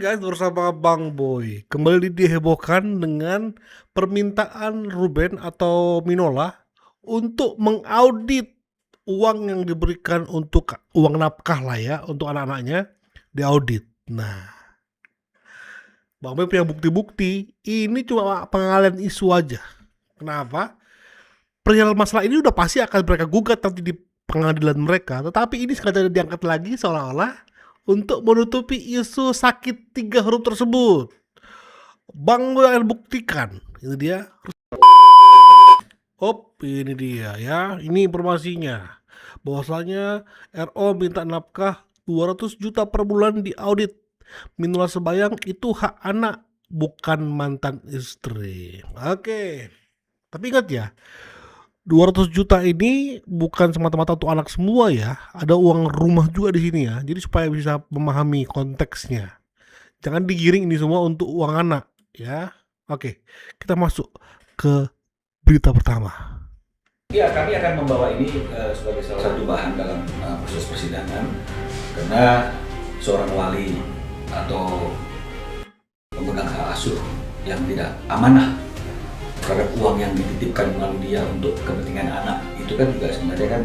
Guys, bersama Bang Boy. Kembali dihebohkan dengan permintaan Ruben atau Minola untuk mengaudit uang yang diberikan untuk uang nafkah lah ya, untuk anak-anaknya diaudit. Nah, Bang Boy punya bukti-bukti, ini cuma pengalian isu aja. Kenapa? Perihal masalah ini udah pasti akan mereka gugat nanti di pengadilan mereka, tetapi ini sengaja diangkat lagi seolah-olah untuk menutupi isu sakit 3 huruf tersebut. Bang Boy akan buktikan. Ini dia. Ini dia ya. Ini informasinya. Bahwasanya RO minta nafkah 200 juta per bulan di audit. Minimal sebayang itu hak anak, bukan mantan istri. Oke. Tapi ingat ya, 200 juta ini bukan semata-mata untuk anak semua ya. Ada uang rumah juga di sini ya. Jadi supaya bisa memahami konteksnya. Jangan digiring ini semua untuk uang anak ya. Oke, kita masuk ke berita pertama. Ya, kami akan membawa ini sebagai salah satu bahan dalam proses persidangan karena seorang wali atau pemegang hak asuh yang tidak amanah terhadap uang yang dititipkan melalui dia untuk kepentingan anak itu kan juga sebenarnya kan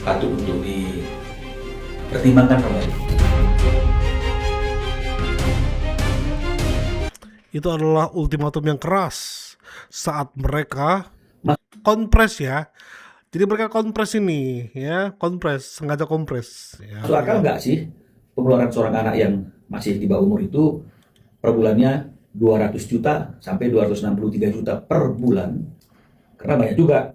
patut untuk dipertimbangkan kembali. Itu adalah ultimatum yang keras saat mereka konpres ya. Jadi mereka konpres ini ya, sengaja kompres ya. Masuk akal nggak sih pengeluaran seorang anak yang masih di bawah umur itu per bulannya 200 juta sampai 263 juta per bulan, karena banyak juga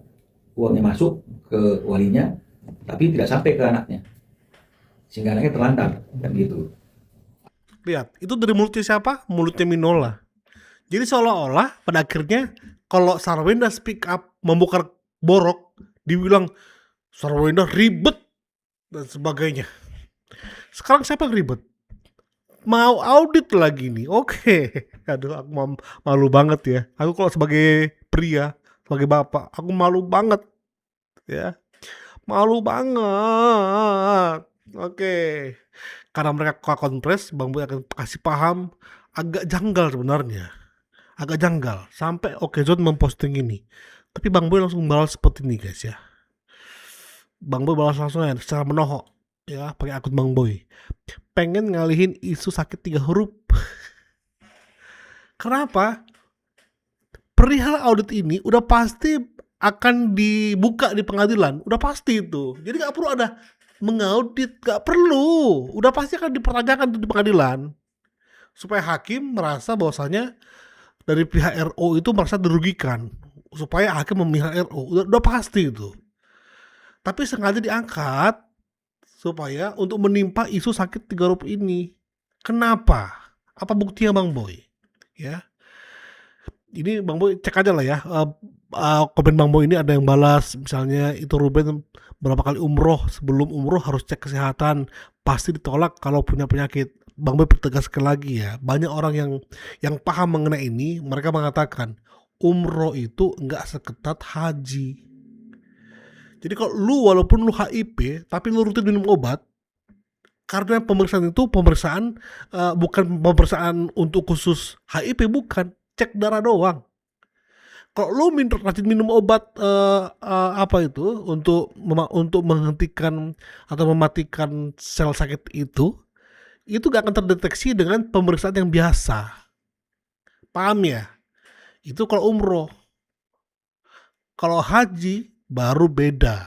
uangnya masuk ke walinya tapi tidak sampai ke anaknya sehingga anaknya terlantar kan gitu. Lihat, itu dari mulutnya siapa? Mulutnya Minola. Jadi seolah-olah pada akhirnya kalau Sarwenda speak up membongkar borok, dibilang Sarwenda ribet dan sebagainya. Sekarang siapa yang ribet? Mau audit lagi nih. Oke. Aduh, aku malu banget ya. Aku kalau sebagai pria, sebagai bapak, aku malu banget ya. Malu banget. Oke. Karena mereka konpres, Bang Boy akan kasih paham agak janggal sebenarnya. Agak janggal. Sampai Okezone memposting ini. Tapi Bang Boy langsung balas seperti ini guys ya. Bang Boy balas langsung ya, secara menohok ya, pakai akun Bang Boy. Pengen ngalihin isu sakit 3 huruf. Kenapa? Perihal audit ini udah pasti akan dibuka di pengadilan, udah pasti itu. Jadi gak perlu ada mengaudit, gak perlu. Udah pasti akan dipertanyakan di pengadilan. Supaya hakim merasa bahwasanya dari pihak RO itu merasa dirugikan. Supaya hakim memihak RO, udah pasti itu. Tapi sengaja diangkat supaya untuk menimpa isu sakit 3 huruf ini. Kenapa? Apa buktinya Bang Boy? Ya. Ini Bang Boy cek aja lah ya. Komen Bang Boy ini ada yang balas misalnya itu Ruben berapa kali umroh, sebelum umroh harus cek kesehatan, pasti ditolak kalau punya penyakit. Bang Boy pertegaskan lagi ya, banyak orang yang paham mengenai ini, mereka mengatakan umroh itu enggak seketat haji. Jadi kalau lu walaupun lu HIV tapi lu rutin minum obat, karena pemeriksaan itu bukan pemeriksaan untuk khusus HIV, bukan, cek darah doang. Kalau lu rajin minum obat untuk menghentikan atau mematikan sel sakit itu gak akan terdeteksi dengan pemeriksaan yang biasa. Paham ya? Itu kalau umroh. Kalau haji baru beda.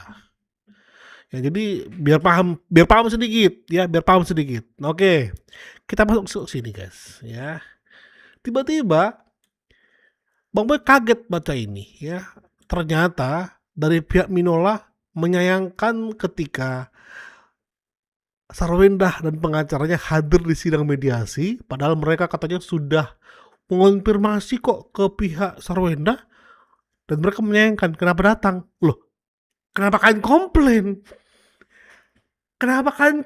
Ya, jadi biar paham sedikit ya, Oke. Kita masuk sini guys ya. Tiba-tiba Bang Boy kaget baca ini ya. Ternyata dari pihak Minola menyayangkan ketika Sarwenda dan pengacaranya hadir di sidang mediasi, padahal mereka katanya sudah mengonfirmasi kok ke pihak Sarwenda, dan mereka menyayangkan kenapa datang. Loh, kenapa kalian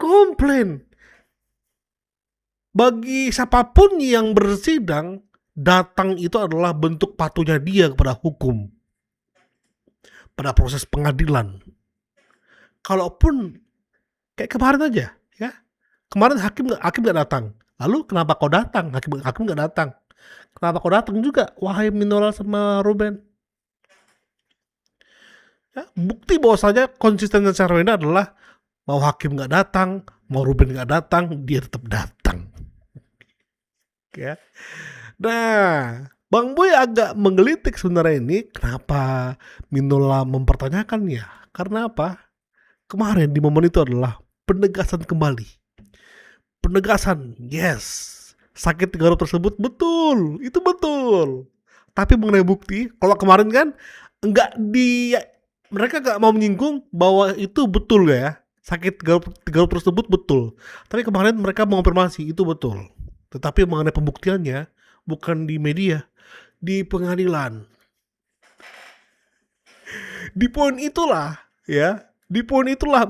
komplain? Bagi siapapun yang bersidang, datang itu adalah bentuk patuhnya dia kepada hukum, pada proses pengadilan. Kalaupun kayak kemarin aja ya, kemarin hakim gak datang, Lalu kenapa kau datang? Hakim nggak datang. Kenapa kau datang juga, wahai Minola sama Ruben? Ya, bukti bahwasanya konsistensi Sarwenda adalah mau hakim nggak datang, mau Ruben nggak datang, dia tetap datang. Ya. Nah, Bang Boy agak menggelitik sebenarnya ini. Kenapa Minola mempertanyakannya? Karena apa? Kemarin di momen itu adalah penegasan kembali. Penegasan, yes. Sakit Garut tersebut betul, itu betul. Tapi mengenai bukti, kalau kemarin kan enggak mereka nggak mau menyinggung bahwa itu betul gak ya, sakit Garut tersebut betul. Tapi kemarin mereka mengonfirmasi itu betul. Tetapi mengenai pembuktiannya bukan di media, di pengadilan. Di poin itulah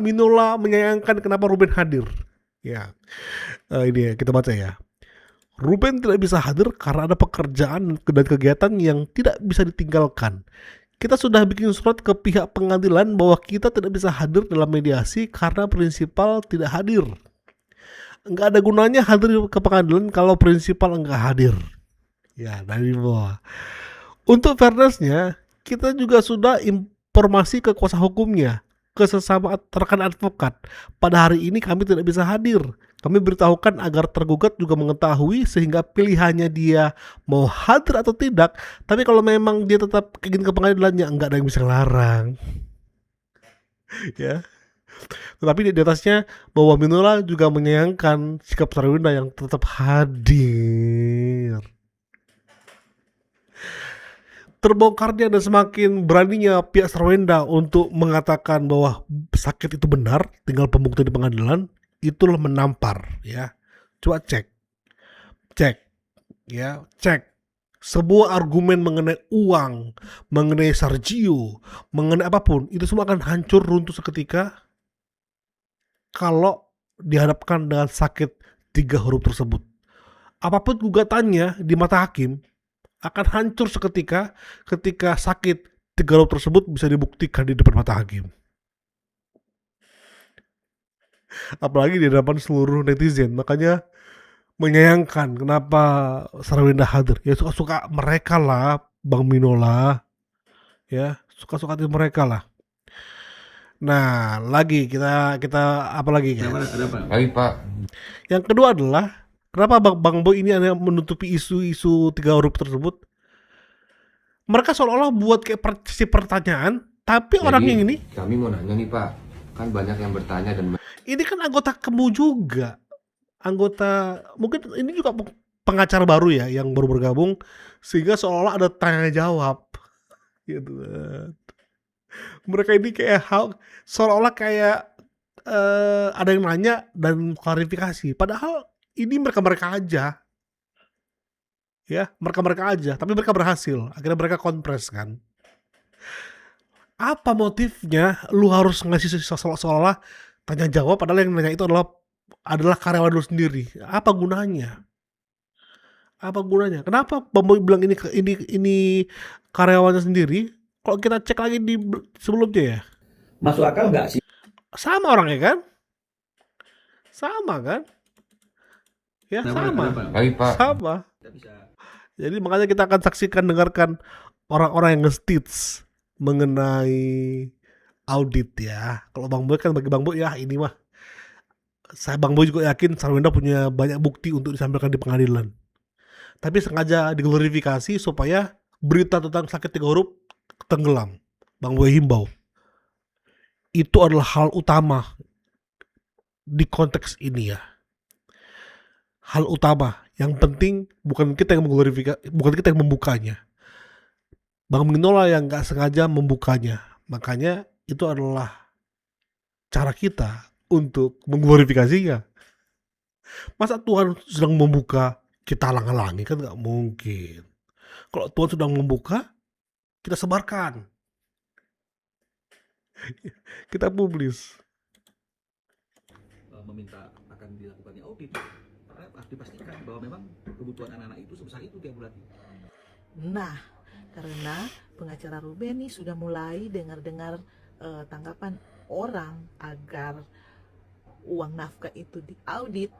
Minola menyayangkan kenapa Ruben hadir. Ya, ini ya, kita baca ya. Ruben tidak bisa hadir karena ada pekerjaan dan kegiatan yang tidak bisa ditinggalkan. Kita sudah bikin surat ke pihak pengadilan bahwa kita tidak bisa hadir dalam mediasi karena prinsipal tidak hadir. Enggak ada gunanya hadir ke pengadilan kalau prinsipal enggak hadir. Ya, dari bawah. Untuk fairnessnya, kita juga sudah informasi ke kuasa hukumnya, ke sesama rekan advokat. Pada hari ini kami tidak bisa hadir. Kami beritahukan agar tergugat juga mengetahui sehingga pilihannya dia mau hadir atau tidak. Tapi kalau memang dia tetap ingin ke pengadilannya, enggak ada yang bisa larang. Ya. Tetapi di atasnya bahwa Minola juga menyayangkan sikap Sarwenda yang tetap hadir. Terbongkarnya dan semakin beraninya pihak Sarwenda untuk mengatakan bahwa sakit itu benar, tinggal pembuktian di pengadilan, itulah menampar ya. Coba cek sebuah argumen mengenai uang, mengenai Sargio, mengenai apapun, itu semua akan hancur runtuh seketika kalau dihadapkan dengan sakit 3 huruf tersebut. Apapun gugatannya di mata hakim akan hancur seketika ketika sakit 3 huruf tersebut bisa dibuktikan di depan mata hakim. Apalagi di hadapan seluruh netizen. Makanya menyayangkan kenapa Sarwenda hadir. Ya suka-suka mereka lah, Bang Minola. Ya, suka-suka hati mereka lah. Nah, lagi kita apa lagi ya? Lagi Pak. Yang kedua adalah kenapa Bang Boy ini hanya menutupi isu-isu 3 huruf tersebut? Mereka seolah-olah buat kayak pertanyaan, tapi orang yang ini kami mau nanya nih Pak, kan banyak yang bertanya dan ini kan anggota KEMU juga, anggota mungkin ini juga pengacara baru ya yang baru bergabung, sehingga seolah-olah ada tanya jawab gitu. Mereka ini kayak seolah-olah kayak ada yang nanya dan klarifikasi, padahal ini mereka aja. Ya, mereka aja, tapi mereka berhasil. Akhirnya mereka kompres kan. Apa motifnya lu harus ngasih seolah-olah tanya jawab padahal yang nanya itu adalah karyawan lu sendiri. Apa gunanya? Kenapa Bang Boy bilang ini karyawannya sendiri? Kalau kita cek lagi di sebelumnya ya. Masuk akal nggak sih? Sama orangnya kan? Sama kan? Ya, sama. Lagi Pak. Sama. Jadi makanya kita akan saksikan, dengarkan orang-orang yang nge-stitch mengenai audit ya. Kalau Bang Boy kan bagi Bang Boy ya ini mah. Bang Boy juga yakin Sarwenda punya banyak bukti untuk disampaikan di pengadilan. Tapi sengaja diglorifikasi supaya berita tentang sakit 3 huruf tenggelam. Bang Boy himbau. Itu adalah hal utama di konteks ini ya. Hal utama. Yang penting bukan kita yang mengglorifikasi, bukan kita yang membukanya. Bang Minola yang gak sengaja membukanya. Makanya itu adalah cara kita untuk mengglorifikasinya. Masa Tuhan sedang membuka kita halang-halangi? Kan gak mungkin. Kalau Tuhan sedang membuka, kita sebarkan. Kita publis. Meminta akan dilakukannya audit. Karena harus dipastikan bahwa memang kebutuhan anak-anak itu sebesar itu tiap bulan. Nah, karena pengacara Ruben nih sudah mulai dengar-dengar tanggapan orang agar uang nafkah itu diaudit.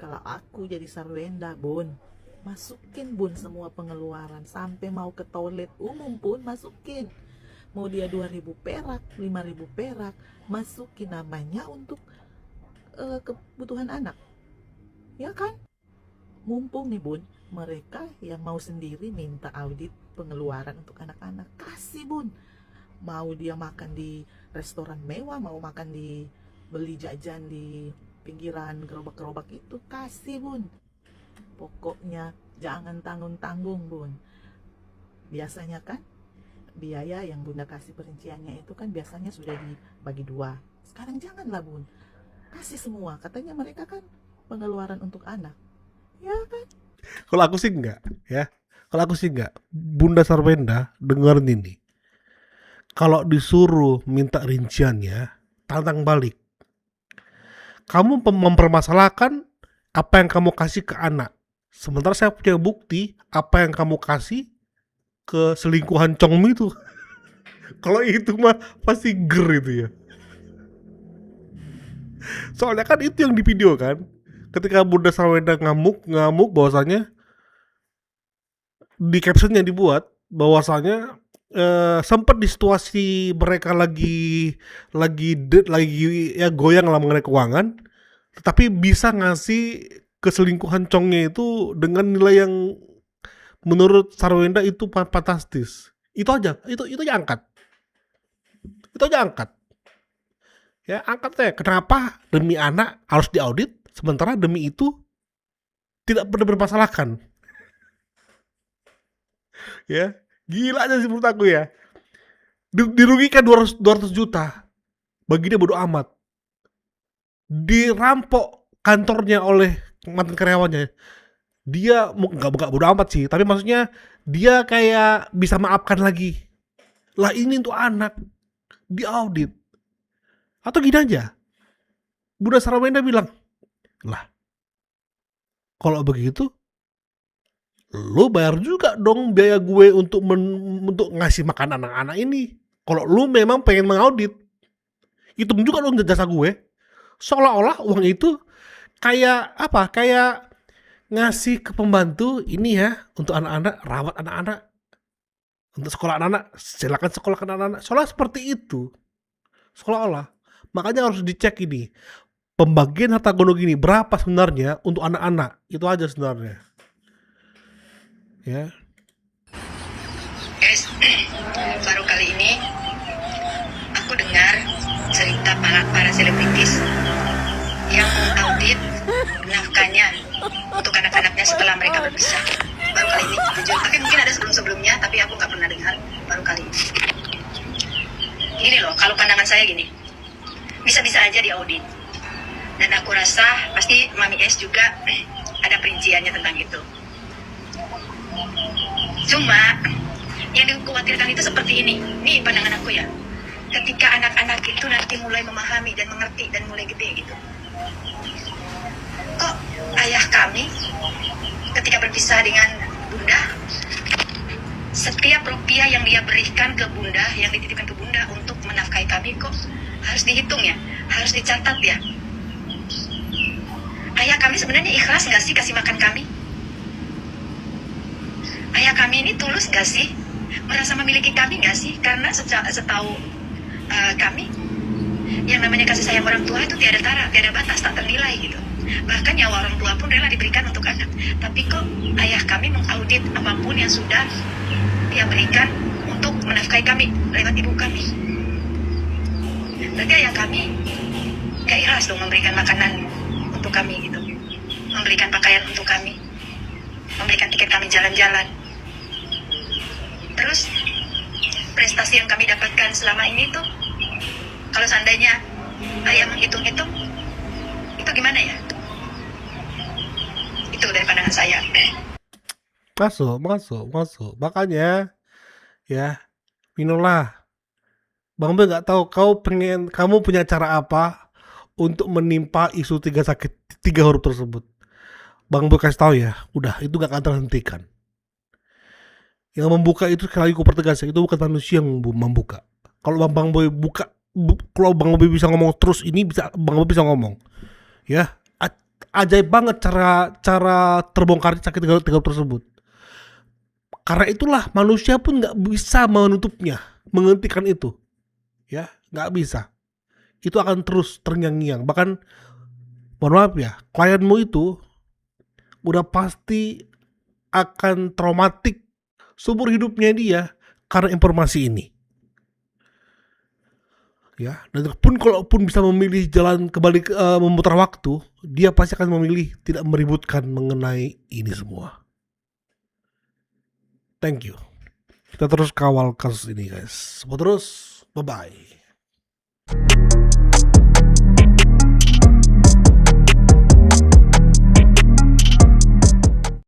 Kalau aku jadi Sarwenda, Bun, masukin Bun semua pengeluaran, sampai mau ke toilet umum pun masukin. Mau dia 2.000 perak, 5.000 perak, masukin, namanya untuk kebutuhan anak. Ya kan? Mumpung nih Bun, mereka yang mau sendiri minta audit pengeluaran untuk anak-anak, kasih Bun. Mau dia makan di restoran mewah, mau makan di beli jajan di pinggiran gerobak-gerobak itu, kasih Bun. Pokoknya jangan tanggung-tanggung Bun. Biasanya kan biaya yang Bunda kasih perinciannya itu kan biasanya sudah dibagi 2. Sekarang janganlah Bun, kasih semua. Katanya mereka kan pengeluaran untuk anak, ya kan? Kalau aku sih enggak, ya. Kalau aku sih enggak. Bunda Sarwenda, dengerin ini. Kalau disuruh minta rinciannya, tantang balik. Kamu mempermasalahkan apa yang kamu kasih ke anak. Sementara saya punya bukti apa yang kamu kasih ke selingkuhan Congmi itu. Kalau itu mah pasti ger itu ya. Soalnya kan itu yang di video kan. Ketika Bunda Sarwenda ngamuk bahwasanya di captionnya dibuat bahwasanya sempat di situasi mereka lagi ya goyang lah mengenai keuangan, tetapi bisa ngasih keselingkuhan Congnya itu dengan nilai yang menurut Sarwenda itu fantastis. Itu aja angkat. Itu aja angkat. Ya, angkat ya. Kenapa demi anak harus diaudit, sementara demi itu tidak pernah bermasalahkan. Ya, gila aja sih menurut aku ya. Dirugikan 200 juta. Bagi dia bodo amat. Dirampok kantornya oleh mantan karyawannya. Dia enggak bodo amat sih, tapi maksudnya dia kayak bisa maafkan lagi. Lah ini untuk anak diaudit. Atau gini aja, Bunda Sarwenda bilang, lah kalau begitu lu bayar juga dong biaya gue untuk ngasih makan anak-anak ini. Kalau lu memang pengen mengaudit, hitung juga dong jasa gue. Seolah-olah uang itu kayak apa? Kayak ngasih ke pembantu ini ya, untuk anak-anak, rawat anak-anak, untuk sekolah anak-anak, silakan sekolahkan anak-anak. Seolah seperti itu. Seolah-olah. Makanya harus dicek ini. Pembagian harta gono gini berapa sebenarnya untuk anak-anak. Itu aja sebenarnya. Ya. Guys, baru kali ini aku dengar cerita para selebritis yang mengaudit nafkahnya untuk anak-anaknya setelah mereka berpisah. Baru kali ini, jujur. Tapi mungkin ada sebelum-sebelumnya, tapi aku nggak pernah dengar. Baru kali ini. Gini loh, kalau pandangan saya gini, bisa-bisa aja diaudit. Dan aku rasa pasti Mami S juga ada perinciannya tentang itu. Cuma yang dikhawatirkan itu seperti ini. Ini pandangan aku ya. Ketika anak-anak itu nanti mulai memahami dan mengerti dan mulai gede gitu. Kok ayah kami ketika berpisah dengan Bunda, setiap rupiah yang dia berikan ke Bunda, yang dititipkan ke Bunda untuk menafkahi kami, kok harus dihitung ya, harus dicatat ya. Ayah kami sebenarnya ikhlas gak sih kasih makan kami? Ayah kami ini tulus gak sih? Merasa memiliki kami gak sih? Karena setahu kami, yang namanya kasih sayang orang tua itu tiada tara, tiada batas, tak ternilai gitu. Bahkan nyawa orang tua pun rela diberikan untuk anak. Tapi kok ayah kami mengaudit apapun yang sudah dia berikan untuk menafkahi kami lewat ibu kami. Berarti ayah kami gak ikhlas dong memberikan makanan untuk kami gitu, memberikan pakaian untuk kami, memberikan tiket kami jalan-jalan. Terus prestasi yang kami dapatkan selama ini tuh, kalau seandainya ayah menghitung-hitung, itu gimana ya? Itu dari pandangan saya. Masuk. Makanya ya, Minola, Bang Boy nggak tahu kamu punya cara apa untuk menimpa isu 3 huruf tersebut. Bang Boy kasih tahu ya, udah itu gak akan terhentikan. Yang membuka itu sekali lagi ku pertegas, itu bukan manusia yang membuka. Kalau Bang Boy buka, kalau Bang Boy bisa ngomong terus ini, bisa Bang Boy bisa ngomong. Ya, ajaib banget cara terbongkarnya sakit tinggal tersebut. Karena itulah manusia pun nggak bisa menutupnya, menghentikan itu, ya nggak bisa. Itu akan terus terngiang-ngiang. Bahkan, mohon maaf ya, klienmu itu udah pasti akan traumatik seumur hidupnya dia karena informasi ini. Ya, dan kalaupun bisa memilih jalan kembali memutar waktu, dia pasti akan memilih tidak meributkan mengenai ini semua. Thank you. Kita terus kawal kasus ini guys. Semua terus, bye-bye.